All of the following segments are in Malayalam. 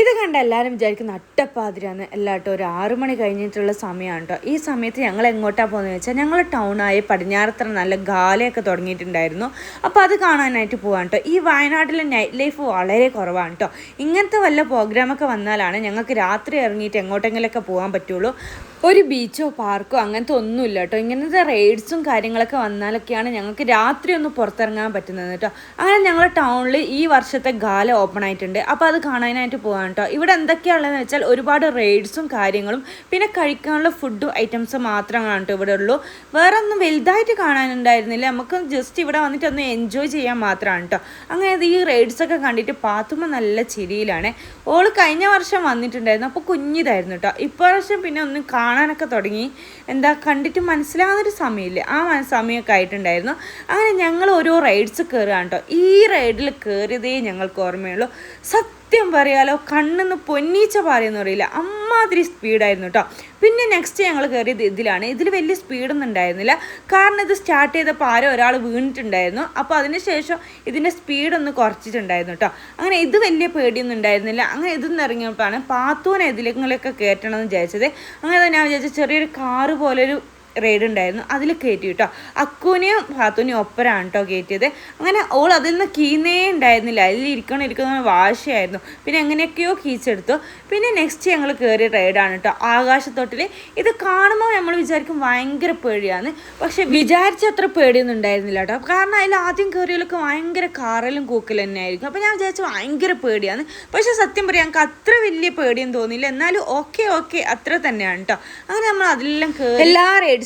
ഇത് കണ്ട എല്ലാവരും വിചാരിക്കുന്ന അട്ടപ്പാതിരാന്ന് എല്ലാട്ടോ ഒരു 6 മണി കഴിഞ്ഞിട്ടുള്ള സമയമാണ് കേട്ടോ. ഈ സമയത്ത് ഞങ്ങൾ എങ്ങോട്ടാണ് പോകുന്നത് വെച്ചാൽ ഞങ്ങൾ ടൗണായി പടിഞ്ഞാറത്ര നല്ല ഗാലയൊക്കെ തുടങ്ങിയിട്ടുണ്ടായിരുന്നു. അപ്പോൾ അത് കാണാനായിട്ട് പോകാൻ കേട്ടോ. ഈ വയനാട്ടിലെ നൈറ്റ് ലൈഫ് വളരെ കുറവാണ് കേട്ടോ. ഇങ്ങനത്തെ വല്ല പ്രോഗ്രാമൊക്കെ വന്നാലാണ് ഞങ്ങൾക്ക് രാത്രി ഇറങ്ങിയിട്ട് എങ്ങോട്ടെങ്കിലൊക്കെ പോകാൻ പറ്റുള്ളൂ. ഒരു ബീച്ചോ പാർക്കോ അങ്ങനത്തെ ഒന്നുമില്ല കേട്ടോ. ഇങ്ങനത്തെ റൈഡ്സും കാര്യങ്ങളൊക്കെ വന്നാലൊക്കെയാണ് ഞങ്ങൾക്ക് രാത്രി ഒന്ന് പുറത്തിറങ്ങാൻ പറ്റുന്നത് കേട്ടോ. അങ്ങനെ ഞങ്ങൾ ടൗണിൽ ഈ വർഷത്തെ ഗാല ഓപ്പൺ ആയിട്ടുണ്ട്. അപ്പോൾ അത് കാണാനായിട്ട് പോകാൻ കേട്ടോ. ഇവിടെ എന്തൊക്കെയാണുള്ളതെന്ന് വെച്ചാൽ ഒരുപാട് റൈഡ്സും കാര്യങ്ങളും പിന്നെ കഴിക്കാനുള്ള ഫുഡും ഐറ്റംസ് മാത്രമാണ് കേട്ടോ ഇവിടെ ഉള്ളൂ. വേറെ ഒന്നും വലുതായിട്ട് കാണാനുണ്ടായിരുന്നില്ല. നമുക്ക് ജസ്റ്റ് ഇവിടെ വന്നിട്ട് ഒന്ന് എൻജോയ് ചെയ്യാൻ മാത്രമാണ് കേട്ടോ. അങ്ങനെ ഈ റൈഡ്സൊക്കെ കണ്ടിട്ട് പാത്തുമ്മ നല്ല ചിരിയിലാണ്. ഓള് കഴിഞ്ഞ വർഷം വന്നിട്ടുണ്ടായിരുന്നു, അപ്പോൾ കുഞ്ഞിതായിരുന്നു കേട്ടോ. ഇപ്രാവശ്യം പിന്നെ ഒന്ന് കാണാനൊക്കെ തുടങ്ങി. എന്താ കണ്ടിട്ട് മനസ്സിലാകുന്നൊരു സമയമില്ലേ, ആ സമയമൊക്കെ ആയിട്ടുണ്ടായിരുന്നു. അങ്ങനെ ഞങ്ങൾ ഓരോ റൈഡ്സ് കയറുകയാണ് കേട്ടോ. ഈ റൈഡിൽ കയറിയതേ ഞങ്ങൾക്ക് ഓർമ്മയുള്ളൂ. സത്യം പറയാലോ, കണ്ണിന്ന് പൊന്നീച്ച പാറിയെന്ന് പറയില്ല, അമ്മാതിരി സ്പീഡായിരുന്നു കേട്ടോ. പിന്നെ നെക്സ്റ്റ് ഞങ്ങൾ കയറിയത് ഇതിലാണ്. ഇതിൽ വലിയ സ്പീഡൊന്നും ഉണ്ടായിരുന്നില്ല, കാരണം ഇത് സ്റ്റാർട്ട് ചെയ്തപ്പോൾ ഒരാൾ വീണിട്ടുണ്ടായിരുന്നു. അപ്പോൾ അതിനുശേഷം ഇതിൻ്റെ സ്പീഡൊന്ന് കുറച്ചിട്ടുണ്ടായിരുന്നു കേട്ടോ. അങ്ങനെ ഇത് വലിയ പേടിയൊന്നും ഉണ്ടായിരുന്നില്ല. അങ്ങനെ ഇതൊന്നും ഇറങ്ങിയപ്പോഴാണ് പാത്തൂനെ ഇതിലൊക്കെ കയറ്റണമെന്ന് വിചാരിച്ചത്. അങ്ങനെ ഞാൻ വിചാരിച്ചു ചെറിയൊരു കാറ് പോലൊരു റൈഡ് ഉണ്ടായിരുന്നു, അതിൽ കയറ്റി കേട്ടോ. അക്കൂനെയും പാത്തൂനെയും ഒപ്പരാണ് കേട്ടോ കയറ്റിയത്. അങ്ങനെ ഓൾ അതിൽ നിന്ന് കീന്നേ ഉണ്ടായിരുന്നില്ല, അതിൽ ഇരിക്കുന്ന വാശിയായിരുന്നു. പിന്നെ എങ്ങനെയൊക്കെയോ കീച്ചെടുത്തു. പിന്നെ നെക്സ്റ്റ് ഞങ്ങൾ കയറിയ റൈഡാണ് കേട്ടോ, ആകാശത്തൊട്ടിൽ. ഇത് കാണുമ്പോൾ നമ്മൾ വിചാരിക്കും ഭയങ്കര പേടിയാണ്, പക്ഷെ വിചാരിച്ചത്ര പേടിയൊന്നും ഉണ്ടായിരുന്നില്ല കേട്ടോ. കാരണം അതിൽ ആദ്യം കയറിയവരൊക്കെ ഭയങ്കര കാറലും കൂക്കലും തന്നെ ആയിരിക്കും. അപ്പോൾ ഞാൻ വിചാരിച്ചു ഭയങ്കര പേടിയാണ്. പക്ഷെ സത്യം പറയാം, ഞങ്ങൾക്ക് അത്ര വലിയ പേടിയൊന്നും തോന്നിയില്ല. എന്നാലും ഓക്കെ അത്ര തന്നെയാണ് കേട്ടോ. അങ്ങനെ നമ്മൾ അതിലെല്ലാം കയറി എല്ലാ റൈഡ്സിലും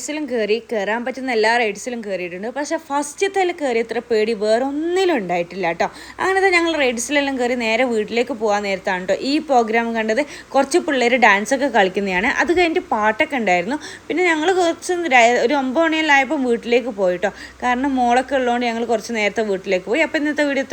കയറാൻ പറ്റുന്ന എല്ലാ റൈഡ്സിലും കയറിയിട്ടുണ്ട്. പക്ഷേ ഫസ്റ്റത്തേൽ കയറിയത്ര പേടി വേറെ ഒന്നിലും ഉണ്ടായിട്ടില്ല കേട്ടോ. അങ്ങനത്തെ ഞങ്ങൾ റൈഡ്സിലെല്ലാം കയറി നേരെ വീട്ടിലേക്ക് പോകാൻ നേരത്താണ് കേട്ടോ ഈ പ്രോഗ്രാം കണ്ടത്. കുറച്ച് പിള്ളേർ ഡാൻസൊക്കെ കളിക്കുന്നതാണ്. അത് കഴിഞ്ഞിട്ട് പാട്ടൊക്കെ ഉണ്ടായിരുന്നു. പിന്നെ ഞങ്ങൾ കുറച്ച് ഒരു 9 മണിയെല്ലാം ആയപ്പോൾ വീട്ടിലേക്ക് പോയി കേട്ടോ. കാരണം മോളൊക്കെ ഉള്ളതുകൊണ്ട് ഞങ്ങൾ കുറച്ച് നേരത്തെ വീട്ടിലേക്ക് പോയി. അപ്പോൾ ഇന്നത്തെ വീഡിയോ